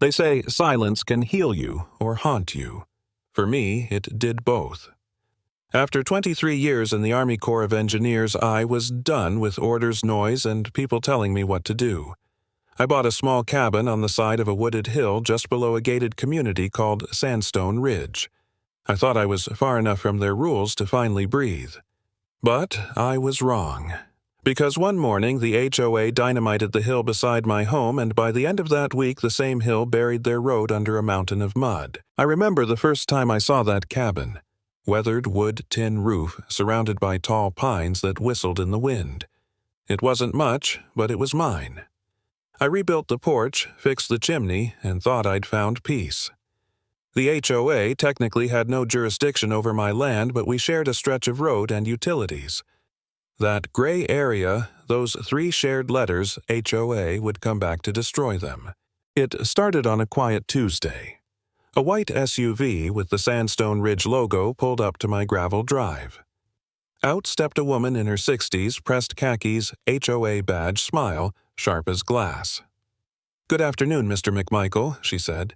They say silence can heal you or haunt you. For me, it did both. After 23 years in the Army Corps of Engineers, I was done with orders, noise, and people telling me what to do. I bought a small cabin on the side of a wooded hill just below a gated community called Sandstone Ridge. I thought I was far enough from their rules to finally breathe. But I was wrong. Because one morning the HOA dynamited the hill beside my home, and by the end of that week the same hill buried their road under a mountain of mud. I remember the first time I saw that cabin. Weathered wood tin roof surrounded by tall pines that whistled in the wind. It wasn't much, but it was mine. I rebuilt the porch, fixed the chimney, and thought I'd found peace. The HOA technically had no jurisdiction over my land, but we shared a stretch of road and utilities. That gray area, those 3 shared letters, HOA, would come back to destroy them. It started on a quiet Tuesday. A white SUV with the Sandstone Ridge logo pulled up to my gravel drive. Out stepped a woman in her 60s, pressed khakis, HOA badge, smile, sharp as glass. "Good afternoon, Mr. McMichael," she said.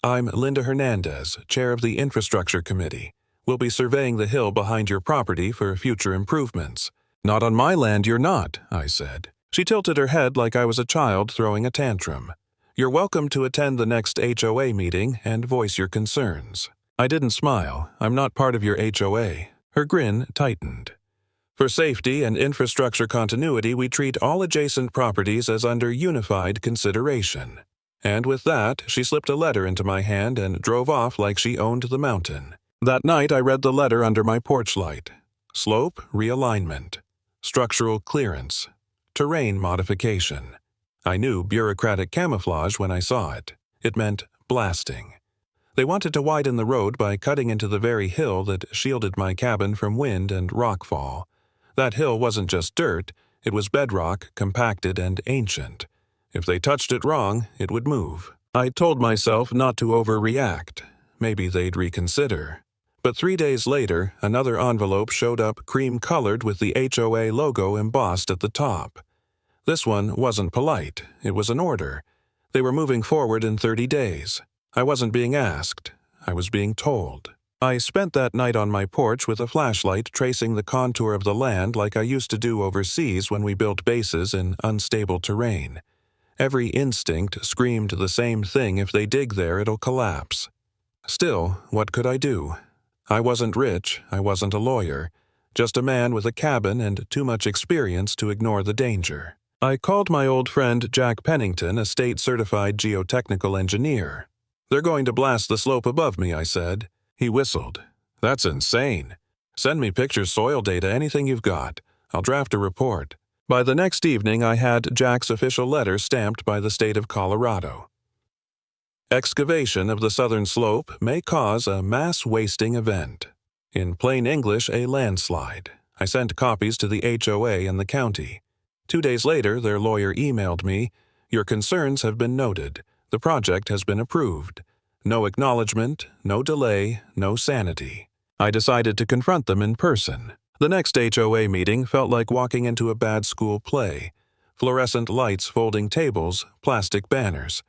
"I'm Linda Hernandez, chair of the Infrastructure Committee. We'll be surveying the hill behind your property for future improvements." "Not on my land, you're not," I said. She tilted her head like I was a child throwing a tantrum. "You're welcome to attend the next HOA meeting and voice your concerns." I didn't smile. "I'm not part of your HOA. Her grin tightened. "For safety and infrastructure continuity, we treat all adjacent properties as under unified consideration." And with that, she slipped a letter into my hand and drove off like she owned the mountain. That night I read the letter under my porch light. Slope realignment. Structural clearance. Terrain modification. I knew bureaucratic camouflage when I saw it. It meant blasting. They wanted to widen the road by cutting into the very hill that shielded my cabin from wind and rockfall. That hill wasn't just dirt, it was bedrock, compacted and ancient. If they touched it wrong, it would move. I told myself not to overreact. Maybe they'd reconsider. But 3 days later, another envelope showed up cream-colored with the HOA logo embossed at the top. This one wasn't polite. It was an order. They were moving forward in 30 days. I wasn't being asked. I was being told. I spent that night on my porch with a flashlight tracing the contour of the land like I used to do overseas when we built bases in unstable terrain. Every instinct screamed the same thing: if they dig there, it'll collapse. Still, what could I do? I wasn't rich, I wasn't a lawyer, just a man with a cabin and too much experience to ignore the danger. I called my old friend Jack Pennington, a state-certified geotechnical engineer. "They're going to blast the slope above me," I said. He whistled. "That's insane. Send me pictures, soil data, anything you've got. I'll draft a report." By the next evening, I had Jack's official letter stamped by the state of Colorado. Excavation of the southern slope may cause a mass wasting event. In plain English, a landslide. I sent copies to the HOA and the county. 2 days later, their lawyer emailed me, "Your concerns have been noted. The project has been approved. No acknowledgement, no delay, no sanity." I decided to confront them in person. The next HOA meeting felt like walking into a bad school play. Fluorescent lights folding tables, plastic banners.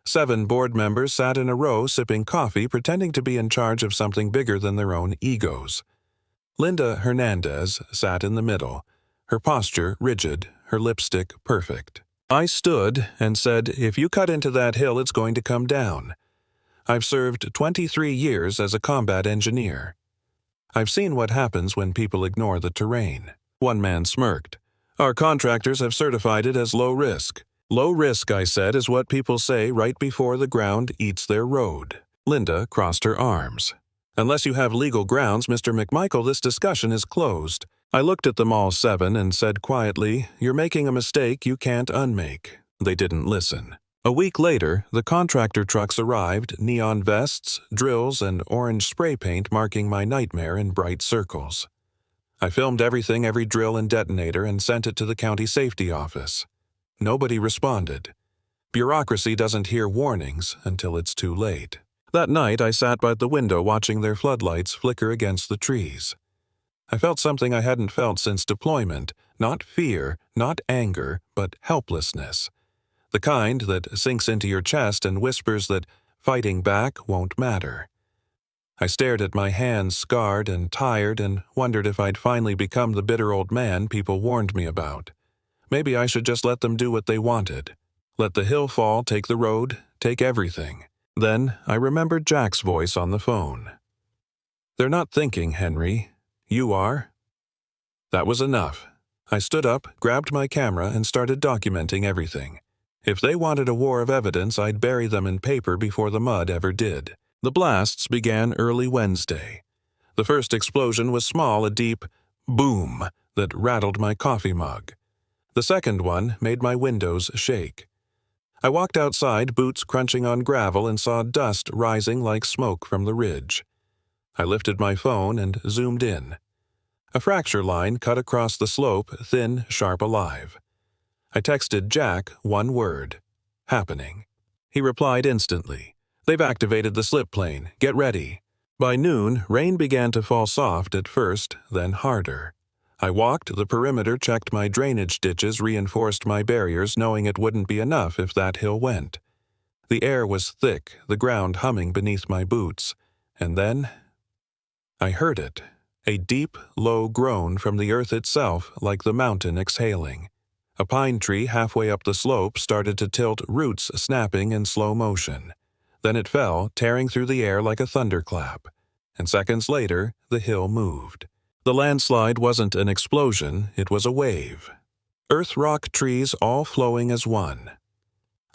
7 board members sat in a row sipping coffee, pretending to be in charge of something bigger than their own egos. Linda Hernandez sat in the middle, her posture rigid, her lipstick perfect. I stood and said, "If you cut into that hill, it's going to come down. I've served 23 years as a combat engineer. I've seen what happens when people ignore the terrain." One man smirked. "Our contractors have certified it as low risk." "Low risk," I said, "is what people say right before the ground eats their road." Linda crossed her arms. "Unless you have legal grounds, Mr. McMichael, this discussion is closed." I looked at them all 7 and said quietly, "You're making a mistake you can't unmake." They didn't listen. A week later, the contractor trucks arrived, neon vests, drills, and orange spray paint marking my nightmare in bright circles. I filmed everything, every drill and detonator, and sent it to the county safety office. Nobody responded. Bureaucracy doesn't hear warnings until it's too late. That night, I sat by the window watching their floodlights flicker against the trees. I felt something I hadn't felt since deployment, not fear, not anger, but helplessness. The kind that sinks into your chest and whispers that fighting back won't matter. I stared at my hands scarred and tired and wondered if I'd finally become the bitter old man people warned me about. Maybe I should just let them do what they wanted. Let the hill fall take the road, take everything. Then I remembered Jack's voice on the phone. "They're not thinking, Henry. You are." That was enough. I stood up, grabbed my camera, and started documenting everything. If they wanted a war of evidence, I'd bury them in paper before the mud ever did. The blasts began early Wednesday. The first explosion was small, a deep boom that rattled my coffee mug. The second one made my windows shake. I walked outside, boots crunching on gravel, and saw dust rising like smoke from the ridge. I lifted my phone and zoomed in. A fracture line cut across the slope, thin, sharp, alive. I texted Jack one word: happening. He replied instantly. "They've activated the slip plane. Get ready." By noon, rain began to fall soft at first, then harder. I walked the perimeter, checked my drainage ditches, reinforced my barriers, knowing it wouldn't be enough if that hill went. The air was thick, the ground humming beneath my boots. And then I heard it. A deep, low groan from the earth itself, like the mountain exhaling. A pine tree halfway up the slope started to tilt, roots snapping in slow motion. Then it fell, tearing through the air like a thunderclap. And seconds later, the hill moved. The landslide wasn't an explosion, it was a wave. Earth, rock, trees all flowing as one.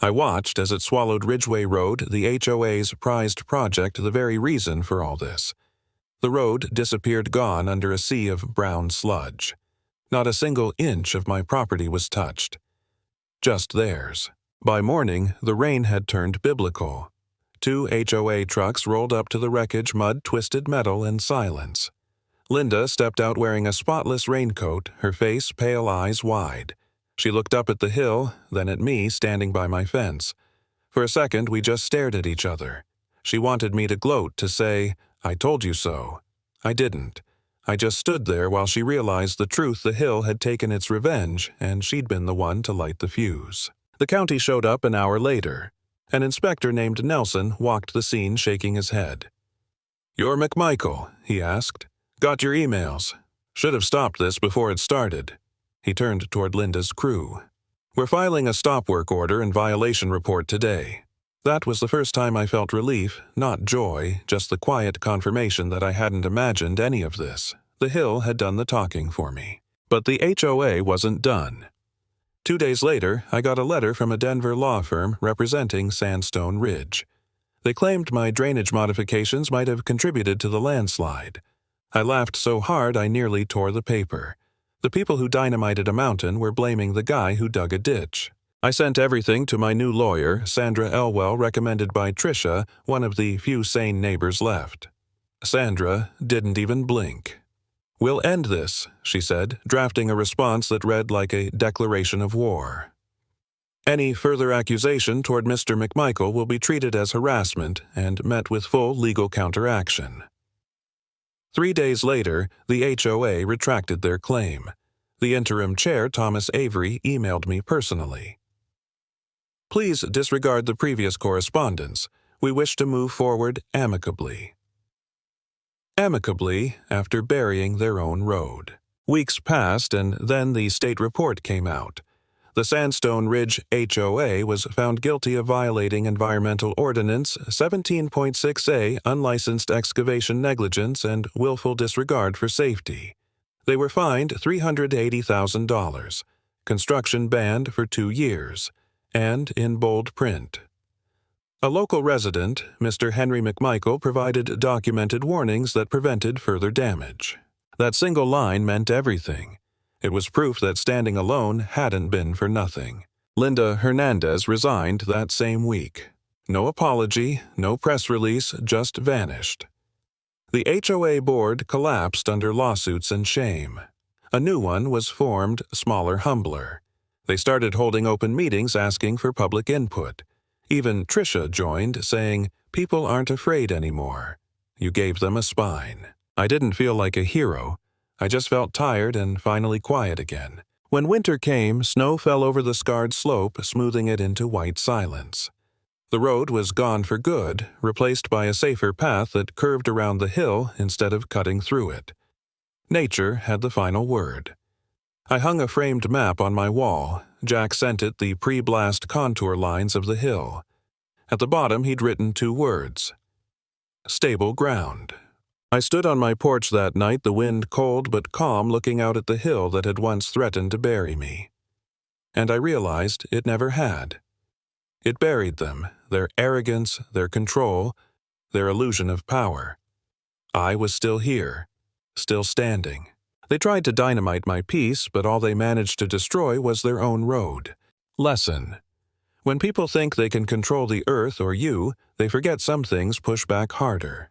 I watched as it swallowed Ridgeway Road, the HOA's prized project, the very reason for all this. The road disappeared, gone under a sea of brown sludge. Not a single inch of my property was touched. Just theirs. By morning, the rain had turned biblical. 2 HOA trucks rolled up to the wreckage, mud, twisted metal, and silence. Linda stepped out wearing a spotless raincoat, her face, pale eyes wide. She looked up at the hill, then at me standing by my fence. For a second, we just stared at each other. She wanted me to gloat, to say, "I told you so." I didn't. I just stood there while she realized the truth: the hill had taken its revenge, and she'd been the one to light the fuse. The county showed up an hour later. An inspector named Nelson walked the scene shaking his head. "You're McMichael?" he asked. "Got your emails. Should have stopped this before it started." He turned toward Linda's crew. "We're filing a stop work order and violation report today." That was the first time I felt relief, not joy, just the quiet confirmation that I hadn't imagined any of this. The hill had done the talking for me. But the HOA wasn't done. 2 days later, I got a letter from a Denver law firm representing Sandstone Ridge. They claimed my drainage modifications might have contributed to the landslide. I laughed so hard I nearly tore the paper. The people who dynamited a mountain were blaming the guy who dug a ditch. I sent everything to my new lawyer, Sandra Elwell, recommended by Tricia, one of the few sane neighbors left. Sandra didn't even blink. "We'll end this," she said, drafting a response that read like a declaration of war. "Any further accusation toward Mr. McMichael will be treated as harassment and met with full legal counteraction." 3 days later, the HOA retracted their claim. The interim chair, Thomas Avery, emailed me personally. "Please disregard the previous correspondence. We wish to move forward amicably." Amicably after burying their own road. Weeks passed, and then the state report came out. The Sandstone Ridge HOA was found guilty of violating Environmental Ordinance 17.6a, unlicensed excavation negligence, and willful disregard for safety. They were fined $380,000, construction banned for 2 years, and in bold print. A local resident, Mr. Henry McMichael, provided documented warnings that prevented further damage. That single line meant everything. It was proof that standing alone hadn't been for nothing. Linda Hernandez resigned that same week. No apology, no press release, just vanished. The HOA board collapsed under lawsuits and shame. A new one was formed, smaller, humbler. They started holding open meetings asking for public input. Even Tricia joined, saying, "People aren't afraid anymore. You gave them a spine." I didn't feel like a hero. I just felt tired and finally quiet again. When winter came, snow fell over the scarred slope, smoothing it into white silence. The road was gone for good, replaced by a safer path that curved around the hill instead of cutting through it. Nature had the final word. I hung a framed map on my wall. Jack sent it the pre-blast contour lines of the hill. At the bottom he'd written 2 words. Stable ground. I stood on my porch that night, the wind cold but calm, looking out at the hill that had once threatened to bury me. And I realized it never had. It buried them, their arrogance, their control, their illusion of power. I was still here, still standing. They tried to dynamite my peace, but all they managed to destroy was their own road. Lesson. When people think they can control the earth or you, they forget some things push back harder.